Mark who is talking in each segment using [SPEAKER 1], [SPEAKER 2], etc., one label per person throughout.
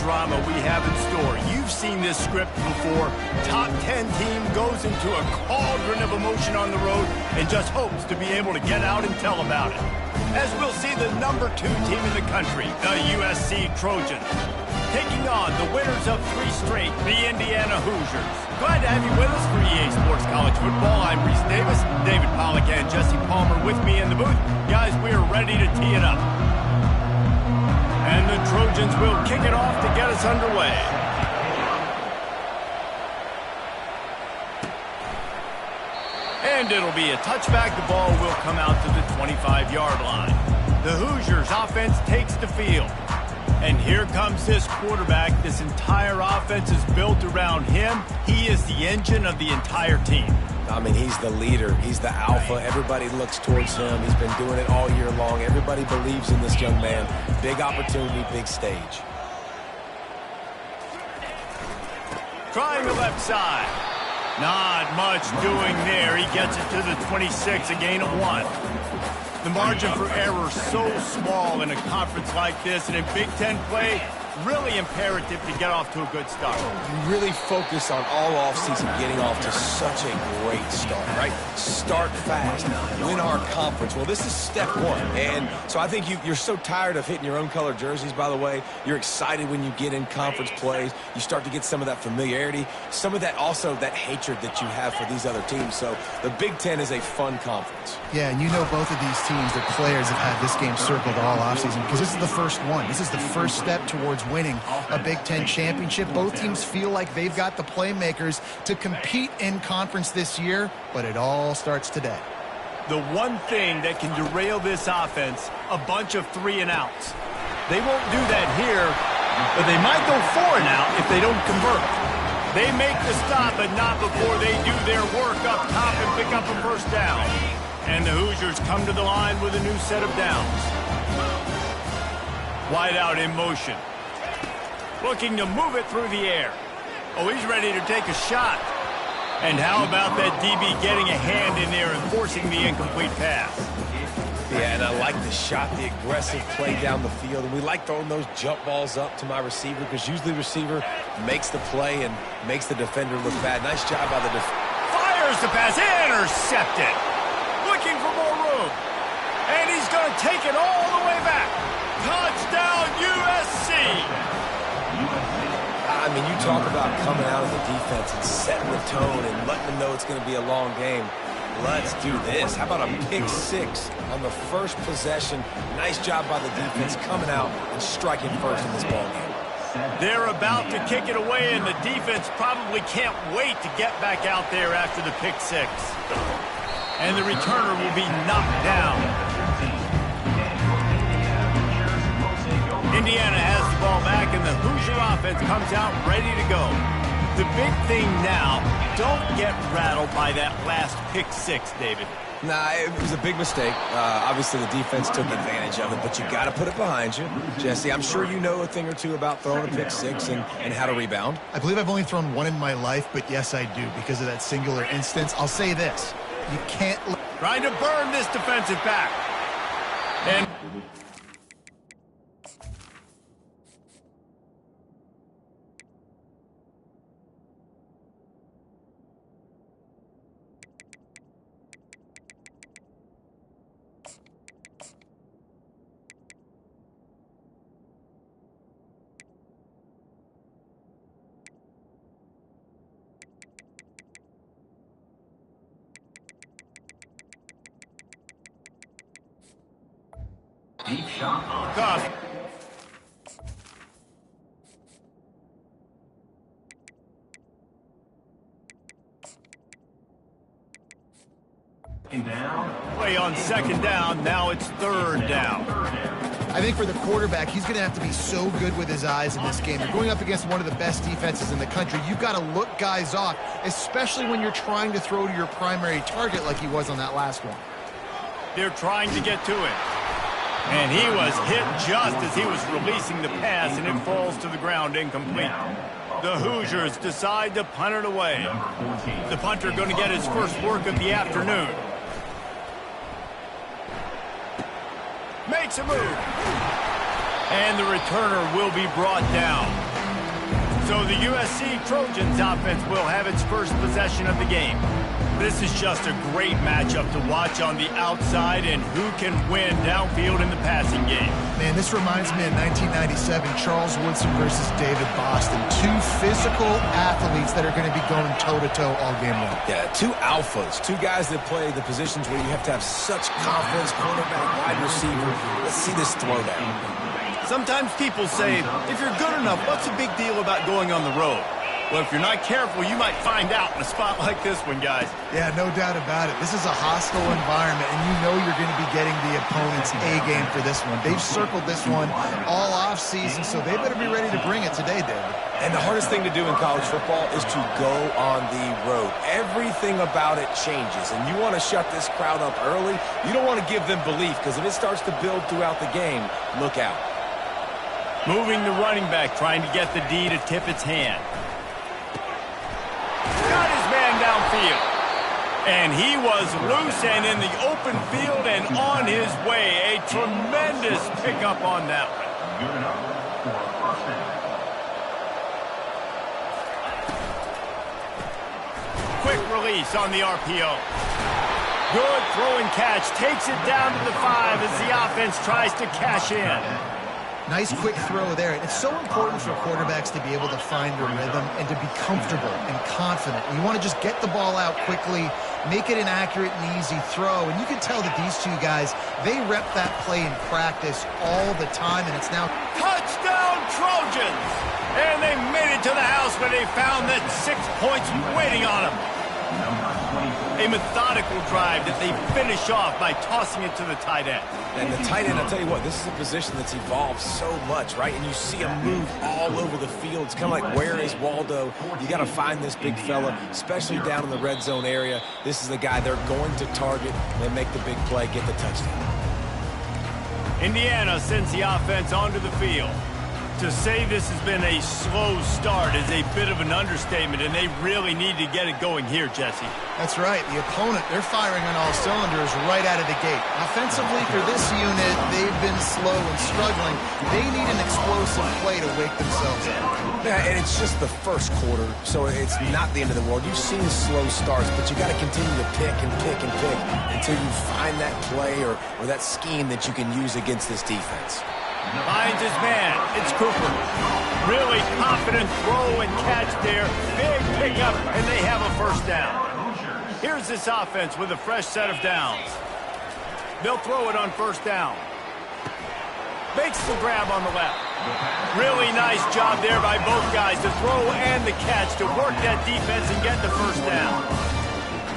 [SPEAKER 1] drama we have in store. You've seen this script before. Top 10 team goes into a cauldron of emotion on the road and just hopes to be able to get out and tell about it. As we'll see the number 2 team in the country, the USC Trojans, taking on the winners of 3 straight, the Indiana Hoosiers. Glad to have you with us for EA Sports College Football. I'm Reese Davis, David Pollack and Jesse Palmer with me in the booth. Guys, we are ready to tee it up. And the Trojans will kick it off to get us underway. And it'll be a touchback. The ball will come out to the 25-yard line. The Hoosiers offense takes the field. And here comes this quarterback. This entire offense is built around him. He is the engine of the entire team.
[SPEAKER 2] I mean, he's the leader. He's the alpha. Everybody looks towards him. He's been doing it all year long. Everybody believes in this young man. Big opportunity, big stage.
[SPEAKER 1] Trying the left side. Not much doing there. He gets it to the 26, a gain of 1. The margin for error so small in a conference like this, and in Big Ten play, really imperative to get off to a good start.
[SPEAKER 2] You really focus on all offseason getting off to such a great start, right? Start fast, win our conference. Well, this is step 1. And so I think you're so tired of hitting your own color jerseys, by the way. You're excited when you get in conference plays. You start to get some of that familiarity, some of that also that hatred that you have for these other teams. So the Big Ten is a fun conference.
[SPEAKER 3] Yeah, and you know both of these teams, their players have had this game circled all offseason because this is the first one. This is the first step towards winning a Big Ten championship. Both teams feel like they've got the playmakers to compete in conference this year, but it all starts today.
[SPEAKER 1] The one thing that can derail this offense, a bunch of 3 and outs. They won't do that here, but they might go 4 and out if they don't convert. They make the stop, but not before they do their work up top and pick up a first down. And the Hoosiers come to the line with a new set of downs. Wide out in motion. Looking to move it through the air. Oh, he's ready to take a shot. And how about that DB getting a hand in there and forcing the incomplete pass?
[SPEAKER 2] Yeah, and I like the shot, the aggressive play down the field. And we like throwing those jump balls up to my receiver because usually the receiver makes the play and makes the defender look bad. Nice job by the defender.
[SPEAKER 1] Fires the pass, intercepted. Looking for more room. And he's going to take it all the way back. Touchdown, USC.
[SPEAKER 2] I mean, you talk about coming out of the defense and setting the tone and letting them know it's going to be a long game. Let's do this. How about a pick 6 on the first possession? Nice job by the defense coming out and striking first in this ballgame.
[SPEAKER 1] They're about to kick it away, and the defense probably can't wait to get back out there after the pick 6. And the returner will be knocked down. Indiana has the ball back, and the Hoosier offense comes out ready to go. The big thing now, don't get rattled by that last pick 6, David.
[SPEAKER 2] Nah, it was a big mistake. Obviously, the defense took advantage of it, but you got to put it behind you. Jesse, I'm sure you know a thing or two about throwing a pick 6 and how to rebound.
[SPEAKER 3] I believe I've only thrown 1 in my life, but yes, I do because of that singular instance. I'll say this. You can't...
[SPEAKER 1] Trying to burn this defensive back. And...
[SPEAKER 4] Deep shot.
[SPEAKER 1] Tough. Play on 2nd down. Now it's 3rd down.
[SPEAKER 3] I think for the quarterback, he's going to have to be so good with his eyes in this game. You're going up against one of the best defenses in the country. You've got to look guys off, especially when you're trying to throw to your primary target like he was on that last one.
[SPEAKER 1] They're trying to get to it. And he was hit just as he was releasing the pass, and it falls to the ground incomplete. The Hoosiers decide to punt it away. The punter going to get his first work of the afternoon. Makes a move. And the returner will be brought down. So the USC Trojans offense will have its first possession of the game. This is just a great matchup to watch on the outside and who can win downfield in the passing game.
[SPEAKER 3] Man, this reminds me of 1997, Charles Woodson versus David Boston. Two physical athletes that are going to be going toe-to-toe all game long.
[SPEAKER 2] Yeah, two alphas, two guys that play the positions where you have to have such confidence, cornerback, wide receiver. Let's see this throwdown.
[SPEAKER 1] Sometimes people say, if you're good enough, what's the big deal about going on the road? Well, if you're not careful, you might find out in a spot like this one, guys.
[SPEAKER 3] Yeah, no doubt about it. This is a hostile environment, and you know you're going to be getting the opponent's A-game for this one. They've circled this one all offseason, so they better be ready to bring it today, David.
[SPEAKER 2] And the hardest thing to do in college football is to go on the road. Everything about it changes, and you want to shut this crowd up early. You don't want to give them belief, because if it starts to build throughout the game, look out.
[SPEAKER 1] Moving the running back, trying to get the D to tip its hand. Got his man downfield. And he was loose and in the open field and on his way. A tremendous pickup on that one. Quick release on the RPO. Good throw and catch. Takes it down to the 5 as the offense tries to cash in.
[SPEAKER 3] Nice quick throw there. It's so important for quarterbacks to be able to find their rhythm and to be comfortable and confident. You want to just get the ball out quickly, make it an accurate and easy throw. And you can tell that these two guys, they rep that play in practice all the time, and it's now
[SPEAKER 1] touchdown Trojans! And they made it to the house where they found that 6 points waiting on them. A methodical drive that they finish off by tossing it to the tight end.
[SPEAKER 2] And the tight end, I'll tell you what, this is a position that's evolved so much, right? And you see him move all over the field. It's kind of like, where is Waldo? You got to find this big fella, especially down in the red zone area. This is the guy they're going to target and make the big play, get the touchdown.
[SPEAKER 1] Indiana sends the offense onto the field. To say this has been a slow start is a bit of an understatement, and they really need to get it going here, Jesse.
[SPEAKER 3] That's right. The opponent, they're firing on all cylinders right out of the gate. Offensively, for this unit, they've been slow and struggling. They need an explosive play to wake themselves up.
[SPEAKER 2] Yeah, and it's just the first quarter, so it's not the end of the world. You've seen slow starts, but you got to continue to pick and pick and pick until you find that play or that scheme that you can use against this defense.
[SPEAKER 1] Finds his man. It's Cooper. Really confident throw and catch there. Big pickup, and they have a first down. Here's this offense with a fresh set of downs. They'll throw it on first down. Makes the grab on the left. Really nice job there by both guys, the throw and the catch, to work that defense and get the first down.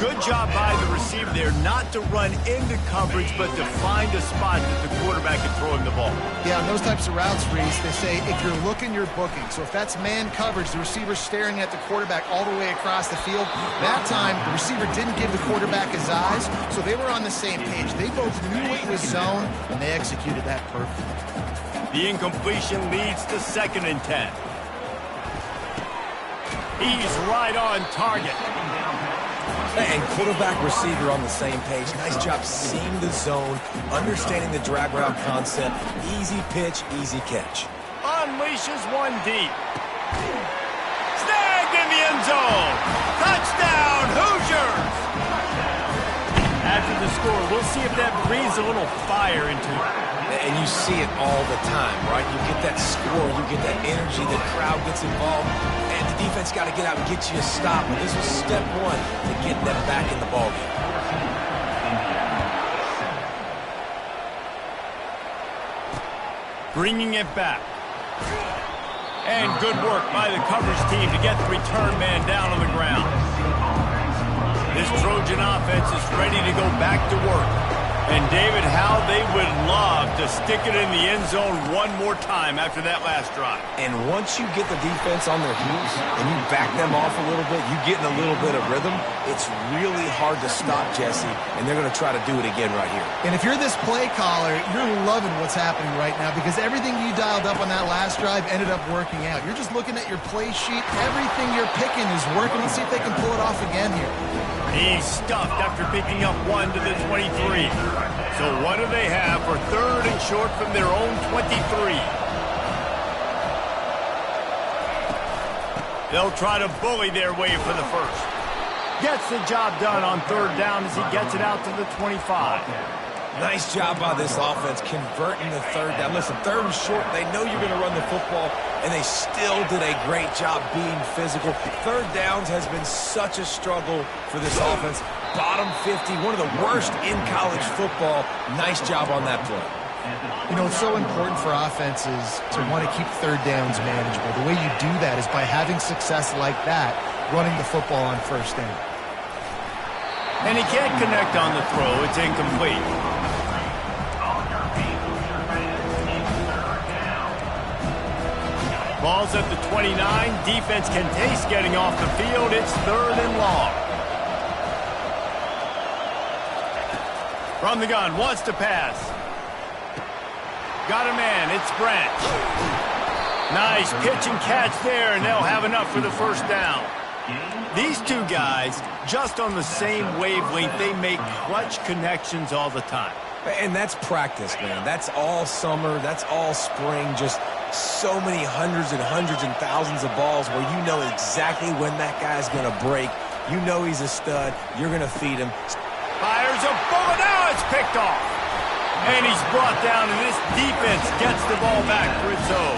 [SPEAKER 1] Good job by the receiver there, not to run into coverage, but to find a spot that the quarterback can throw him the ball.
[SPEAKER 3] Yeah, on those types of routes, Reese, they say if you're looking, you're booking. So if that's man coverage, the receiver's staring at the quarterback all the way across the field. That time, the receiver didn't give the quarterback his eyes, so they were on the same page. They both knew it was zone, and they executed that perfectly.
[SPEAKER 1] The incompletion leads to 2nd and 10. He's right on target.
[SPEAKER 2] And quarterback, receiver on the same page. Nice job seeing the zone, understanding the drag route concept. Easy pitch, easy catch.
[SPEAKER 1] Unleashes one deep. Snagged in the end zone. Touchdown, Hoosiers! After the score, we'll see if that breathes a little fire into it.
[SPEAKER 2] And you see it all the time, right? You get that score, you get that energy, the crowd gets involved, and the defense got to get out and get you a stop. But this was step one to get them back in the ballgame.
[SPEAKER 1] Bringing it back. And good work by the coverage team to get the return man down on the ground. This Trojan offense is ready to go back to work. And, David, how they would love to stick it in the end zone one more time after that last drive.
[SPEAKER 2] And once you get the defense on their heels and you back them off a little bit, you get in a little bit of rhythm, it's really hard to stop, Jesse, and they're going to try to do it again right here.
[SPEAKER 3] And if you're this play caller, you're loving what's happening right now because everything you dialed up on that last drive ended up working out. You're just looking at your play sheet. Everything you're picking is working. Let's see if they can pull it off again here.
[SPEAKER 1] He's stuffed after picking up 1 to the 23. So what do they have for 3rd and short from their own 23? They'll try to bully their way for the first. Gets the job done on third down as he gets it out to the 25.
[SPEAKER 2] Nice job by this offense converting the third down. Listen, third and short, they know you're going to run the football, and they still did a great job being physical. Third downs has been such a struggle for this offense. Bottom 50, one of the worst in college football. Nice job on that play.
[SPEAKER 3] You know, it's so important for offenses to want to keep third downs manageable. The way you do that is by having success like that, running the football on first down.
[SPEAKER 1] And he can't connect on the throw. It's incomplete. Ball's at the 29. Defense can taste getting off the field. It's third and long. From the gun, wants to pass. Got a man, it's Brent. Nice pitch and catch there, and they'll have enough for the first down. These two guys, just on the same wavelength, they make clutch connections all the time.
[SPEAKER 2] And that's practice, man. That's all summer. That's all spring. Just so many hundreds and thousands of balls where you know exactly when that guy's going to break. You know he's a stud. You're going to feed him.
[SPEAKER 1] Fires a bullet. Now it's picked off. And he's brought down, and this defense gets the ball back for its own.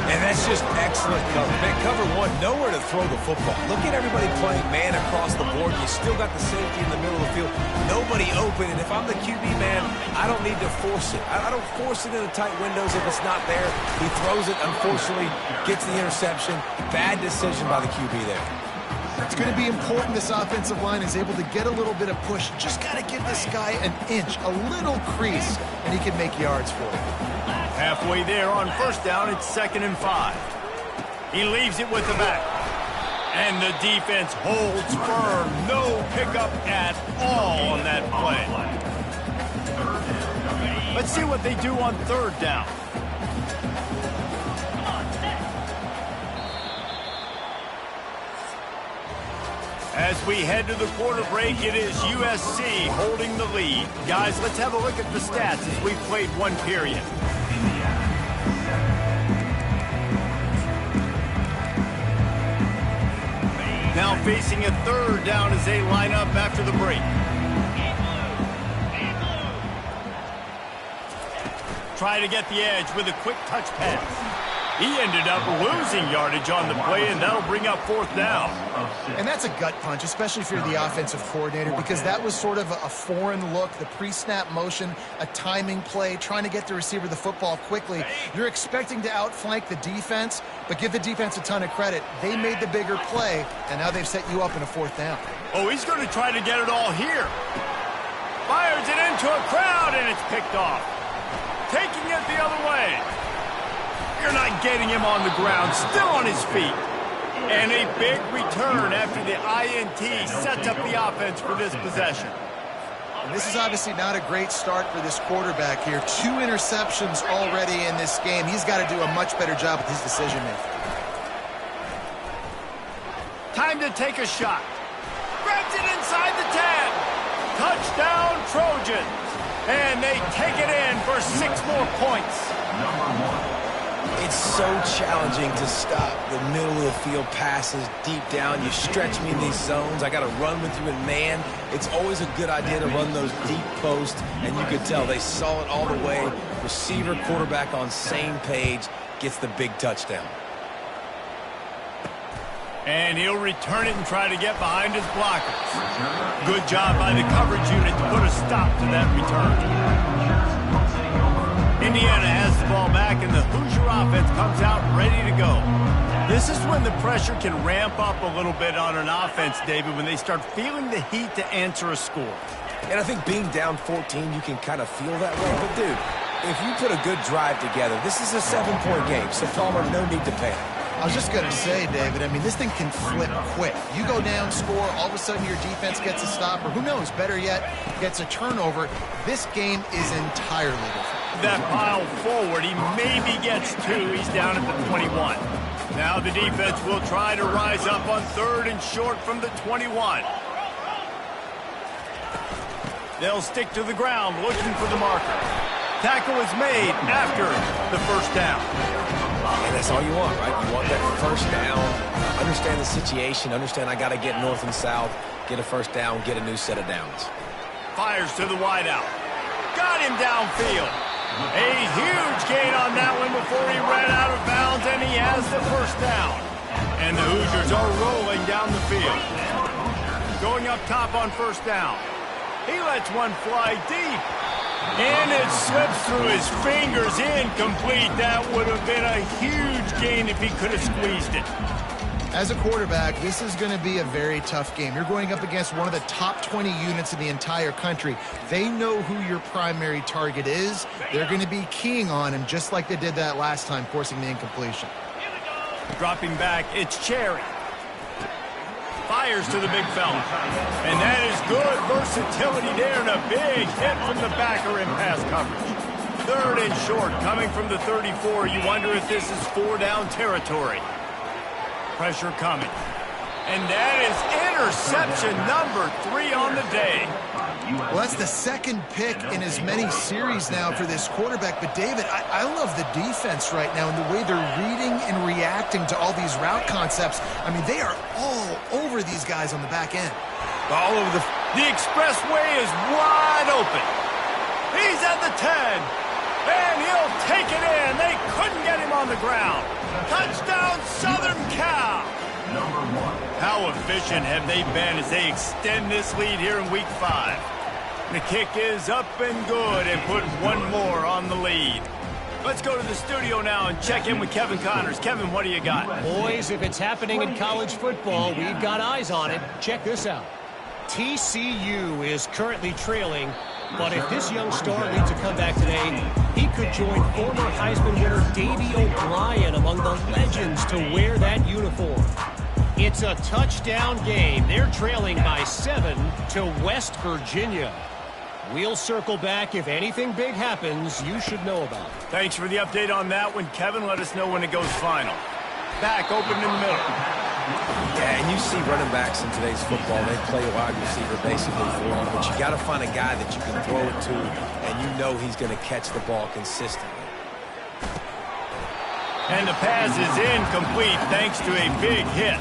[SPEAKER 2] And that's just excellent cover. Man, cover one, nowhere to throw the football. Look at everybody playing man across the board. You still got the safety in the middle of the field. Nobody open. And if I'm the QB, man, I don't need to force it. I don't force it in the tight windows if it's not there. He throws it, unfortunately, gets the interception. Bad decision by the QB there.
[SPEAKER 3] It's going to be important this offensive line is able to get a little bit of push. Just got to give this guy an inch, a little crease, and he can make yards for it.
[SPEAKER 1] Halfway there on first down, it's 2nd and 5. He leaves it with the back. And the defense holds firm. No pickup at all on that play. Let's see what they do on third down. As we head to the quarter break, it is USC holding the lead. Guys, let's have a look at the stats as we've played one period. Now facing a third down as they line up after the break. Try to get the edge with a quick touch pass. He ended up losing yardage on the play, and that'll bring up fourth down.
[SPEAKER 3] And that's a gut punch, especially if you're the offensive coordinator, because that was sort of a foreign look, the pre-snap motion, a timing play, trying to get the receiver the football quickly. You're expecting to outflank the defense, but give the defense a ton of credit. They made the bigger play, and now they've set you up in a fourth down.
[SPEAKER 1] Oh, he's going to try to get it all here. Fires it into a crowd, and it's picked off. Taking it the other way. You're not getting him on the ground, still on his feet. And a big return after the INT sets up the offense for this possession.
[SPEAKER 3] And this is obviously not a great start for this quarterback here. 2 interceptions already in this game. He's got to do a much better job with his decision-making.
[SPEAKER 1] Time to take a shot. Grabs it inside the 10. Touchdown, Trojans. And they take it in for 6 more points.
[SPEAKER 2] It's so challenging to stop the middle of the field passes deep down. You stretch me in these zones. I got to run with you in man. It's always a good idea to run those deep posts, and you could tell they saw it all the way. Receiver, quarterback on same page, gets the big touchdown.
[SPEAKER 1] And he'll return it and try to get behind his blockers. Good job by the coverage unit to put a stop to that return. Indiana has the ball back, and the Hoosier offense comes out ready to go. This is when the pressure can ramp up a little bit on an offense, David, when they start feeling the heat to answer a score.
[SPEAKER 2] And I think being down 14, you can kind of feel that way. But, dude, if you put a good drive together, this is a 7-point game, so Palmer, no need to panic.
[SPEAKER 3] I was just going to say, David, I mean, this thing can flip quick. You go down, score, all of a sudden your defense gets a stop, or who knows, better yet, gets a turnover. This game is entirely different.
[SPEAKER 1] That pile forward, he maybe gets 2. He's down at the 21. Now the defense will try to rise up on third and short from the 21. They'll stick to the ground looking for the marker. Tackle is made after the first down.
[SPEAKER 2] And that's all you want, right? You want that first down, understand the situation, understand I got to get north and south, get a first down, get a new set of downs.
[SPEAKER 1] Fires to the wideout. Got him downfield. A huge gain on that one before he ran out of bounds, and he has the first down. And the Hoosiers are rolling down the field. Going up top on first down. He lets one fly deep. And it slips through his fingers, incomplete. That would have been a huge gain if he could have squeezed it.
[SPEAKER 3] As a quarterback, this is going to be a very tough game. You're going up against one of the top 20 units in the entire country. They know who your primary target is. They're going to be keying on him just like they did that last time, forcing the incompletion.
[SPEAKER 1] Dropping back, it's Cherry. Fires to the big fella. And that is good versatility there, and a big hit from the backer in pass coverage. Third and short, coming from the 34. You wonder if this is 4-down territory. Pressure coming. And that is interception number 3 on the day.
[SPEAKER 3] Well, that's the second pick in as many series now for this quarterback. But, David, I love the defense right now and the way they're reading and reacting to all these route concepts. I mean, they are all over these guys on the back end.
[SPEAKER 1] All over the expressway is wide open. He's at the 10. And he'll take it in. They couldn't get him on the ground. Touchdown, Southern Cal. How efficient have they been as they extend this lead here in Week 5? The kick is up and good and put one more on the lead. Let's go to the studio now and check in with Kevin Connors. Kevin, what do you got?
[SPEAKER 4] Boys, if it's happening in college football, we've got eyes on it. Check this out. TCU is currently trailing, but if this young star leads a comeback today, he could join former Heisman winner Davey O'Brien among the legends to wear that uniform. It's a touchdown game. They're trailing by 7 to West Virginia. We'll circle back. If anything big happens, you should know about it.
[SPEAKER 1] Thanks for the update on that one, Kevin. Let us know when it goes final. Back open in the middle.
[SPEAKER 2] Yeah, and you see running backs in today's football, they play a wide receiver basically for you, but you got to find a guy that you can throw it to, and you know he's going to catch the ball consistently.
[SPEAKER 1] And the pass is incomplete thanks to a big hit.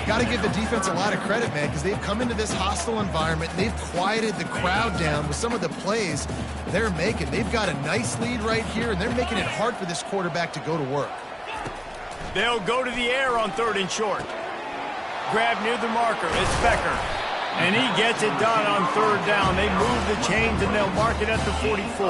[SPEAKER 3] Got to give the defense a lot of credit, man, because they've come into this hostile environment, and they've quieted the crowd down with some of the plays they're making. They've got a nice lead right here, and they're making it hard for this quarterback to go to work.
[SPEAKER 1] They'll go to the air on 3rd and short. Grab near the marker is Becker. And he gets it done on 3rd down. They move the chains, and they'll mark it at the 44.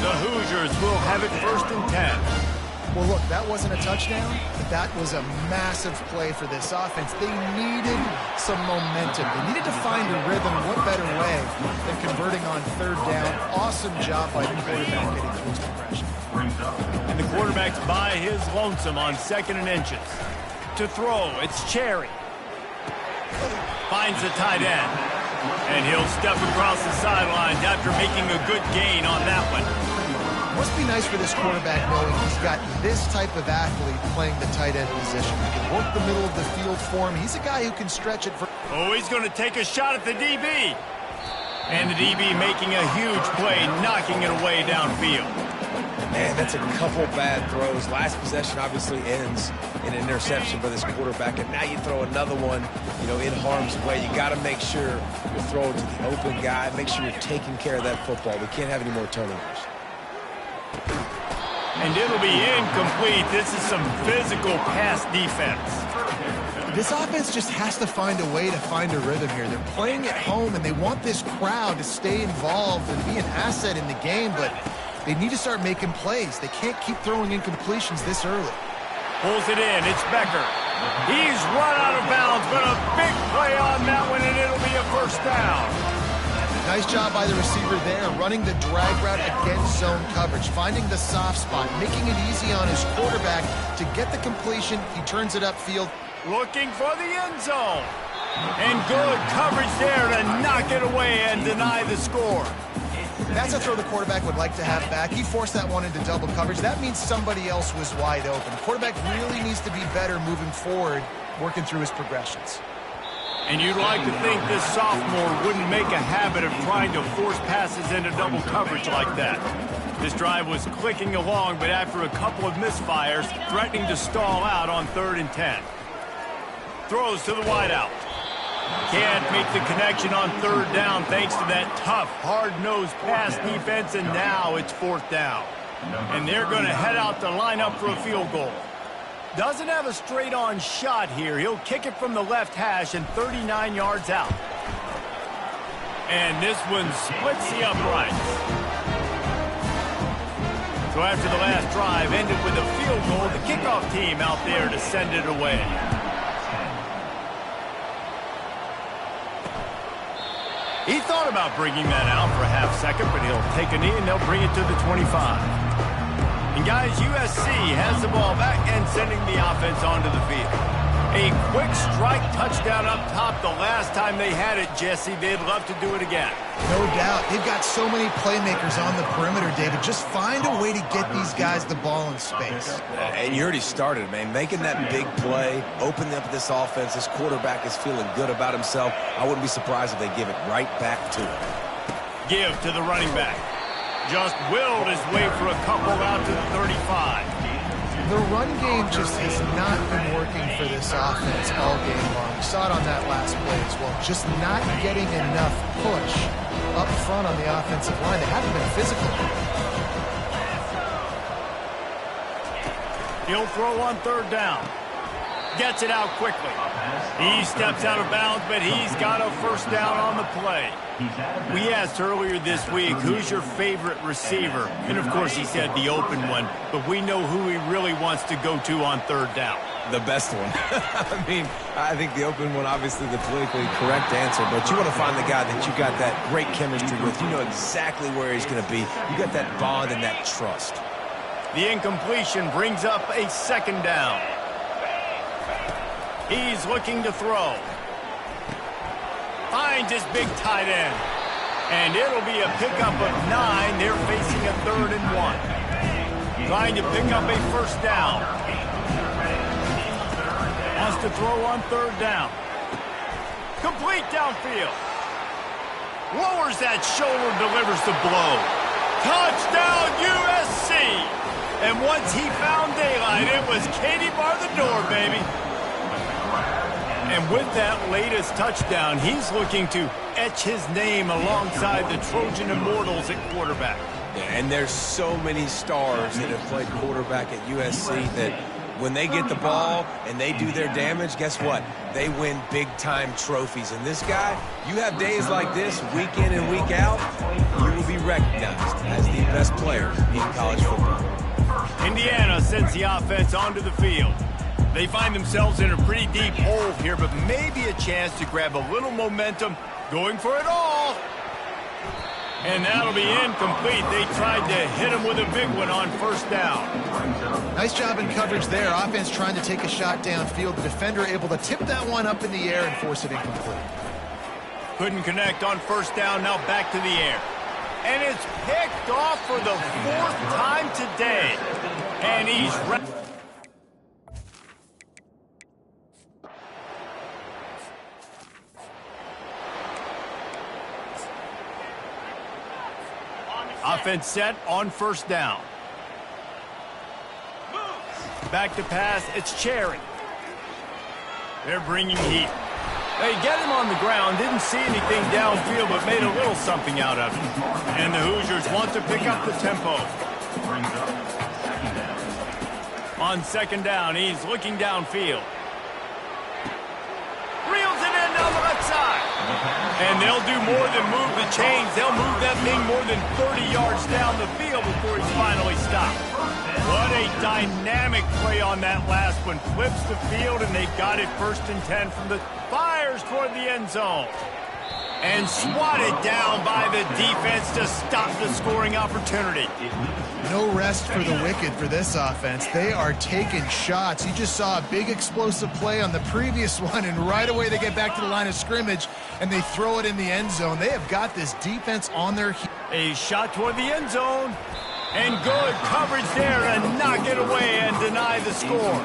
[SPEAKER 1] The Hoosiers will have it 1st and 10.
[SPEAKER 3] Well, look, that wasn't a touchdown, but that was a massive play for this offense. They needed some momentum. They needed to find a rhythm. What better way than converting on 3rd down? Awesome job by the quarterback getting through his progression.
[SPEAKER 1] And the quarterback's by his lonesome on 2nd and inches. To throw, it's Cherry. Finds the tight end. And he'll step across the sidelines after making a good gain on that one.
[SPEAKER 3] Must be nice for this quarterback knowing he's got this type of athlete playing the tight end position. He can work the middle of the field for him. He's a guy who can stretch it for...
[SPEAKER 1] Oh, he's going to take a shot at the DB. And the DB making a huge play, knocking it away downfield.
[SPEAKER 2] Man, that's a couple bad throws. Last possession obviously ends in an interception for this quarterback, and now you throw another one, in harm's way. You got to make sure you're throwing to the open guy. Make sure you're taking care of that football. We can't have any more turnovers.
[SPEAKER 1] And it'll be incomplete. This is some physical pass defense.
[SPEAKER 3] This offense just has to find a way to find a rhythm here. They're playing at home, and they want this crowd to stay involved and be an asset in the game, but they need to start making plays. They can't keep throwing incompletions this early.
[SPEAKER 1] Pulls it in. It's Becker. He's run out of bounds, but a big play on that one, and it'll be a 1st down.
[SPEAKER 3] Nice job by the receiver there, running the drag route against zone coverage, finding the soft spot, making it easy on his quarterback to get the completion. He turns it upfield.
[SPEAKER 1] Looking for the end zone. And good coverage there to knock it away and deny the score.
[SPEAKER 3] That's a throw the quarterback would like to have back. He forced that one into double coverage. That means somebody else was wide open. The quarterback really needs to be better moving forward, working through his progressions.
[SPEAKER 1] And you'd like to think this sophomore wouldn't make a habit of trying to force passes into double coverage like that. This drive was clicking along, but after a couple of misfires, threatening to stall out on 3rd and 10. Throws to the wideout. Can't make the connection on 3rd down thanks to that tough, hard-nosed pass defense, and now it's 4th down. And they're going to head out to line up for a field goal. Doesn't have a straight-on shot here. He'll kick it from the left hash and 39 yards out. And this one splits the uprights. So after the last drive ended with a field goal, the kickoff team out there to send it away. He thought about bringing that out for a half second, but he'll take a knee and they'll bring it to the 25. And guys, USC has the ball back and sending the offense onto the field. A quick strike touchdown up top the last time they had it, Jesse. They'd love to do it again.
[SPEAKER 3] No doubt. They've got so many playmakers on the perimeter, David. Just find a way to get these guys the ball in space.
[SPEAKER 2] And you already started, man. Making that big play, opening up this offense. This quarterback is feeling good about himself. I wouldn't be surprised if they give it right back to him.
[SPEAKER 1] Give to the running back. Just willed his way for a couple out to the 35.
[SPEAKER 3] The run game just has not been working for this offense all game long. We saw it on that last play as well. Just not getting enough push up front on the offensive line. They haven't been physical.
[SPEAKER 1] He'll throw on 3rd down. Gets it out quickly. He steps out of bounds, but he's got a 1st down on the play. We asked earlier this week, who's your favorite receiver? And, of course, he said the open one, but we know who he really wants to go to on 3rd down.
[SPEAKER 2] The best one. I mean, I think the open one, obviously the politically correct answer, but you want to find the guy that you got that great chemistry with. You know exactly where he's going to be. You got that bond and that trust.
[SPEAKER 1] The incompletion brings up a 2nd down. He's looking to throw. Finds his big tight end. And it'll be a pickup of 9. They're facing a 3rd and 1. Trying to pick up a 1st down. Wants to throw on 3rd down. Complete downfield. Lowers that shoulder, delivers the blow. Touchdown USC. And once he found daylight, it was Katie bar the door, baby. And with that latest touchdown, he's looking to etch his name alongside the Trojan Immortals at quarterback.
[SPEAKER 2] And there's so many stars that have played quarterback at USC that when they get the ball and they do their damage, guess what? They win big-time trophies. And this guy, you have days like this, week in and week out, you will be recognized as the best player in college football.
[SPEAKER 1] Indiana sends the offense onto the field. They find themselves in a pretty deep hole here, but maybe a chance to grab a little momentum, going for it all. And that'll be incomplete. They tried to hit him with a big one on 1st down.
[SPEAKER 3] Nice job in coverage there. Offense trying to take a shot downfield. The defender able to tip that one up in the air and force it incomplete.
[SPEAKER 1] Couldn't connect on 1st down, now back to the air. And it's picked off for the 4th time today. And he's ready. Offense set on 1st down. Back to pass, it's Cherry. They're bringing heat. They get him on the ground, didn't see anything downfield, but made a little something out of it. And the Hoosiers want to pick up the tempo. On 2nd down, he's looking downfield. Reels it in down the left side. And they'll do more than move the chains. They'll move that thing more than 30 yards down the field before he's finally stopped. What a dynamic play on that last one. Flips the field, and they got it 1st and 10 from the fires toward the end zone. And swatted down by the defense to stop the scoring opportunity.
[SPEAKER 3] No rest for the wicked for this offense. They are taking shots. You just saw a big explosive play on the previous one, and right away they get back to the line of scrimmage, and they throw it in the end zone. They have got this defense on their heels.
[SPEAKER 1] A shot toward the end zone. And good coverage there to knock it away and deny the score.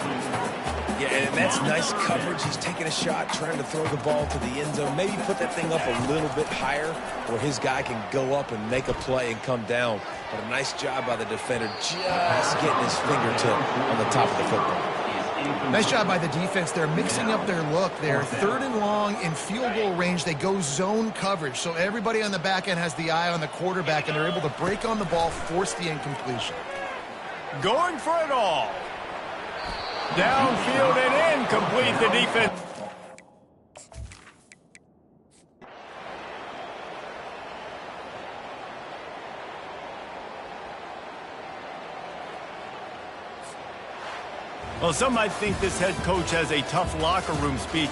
[SPEAKER 2] Yeah, and that's nice coverage. He's taking a shot, trying to throw the ball to the end zone. Maybe put that thing up a little bit higher where his guy can go up and make a play and come down. But a nice job by the defender just getting his fingertip on the top of the football.
[SPEAKER 3] Nice job by the defense. They're mixing up their look. They're 3rd and long in field goal range. They go zone coverage. So everybody on the back end has the eye on the quarterback, and they're able to break on the ball, force the incompletion.
[SPEAKER 1] Going for it all. Downfield and incomplete, the defense. Well, some might think this head coach has a tough locker room speech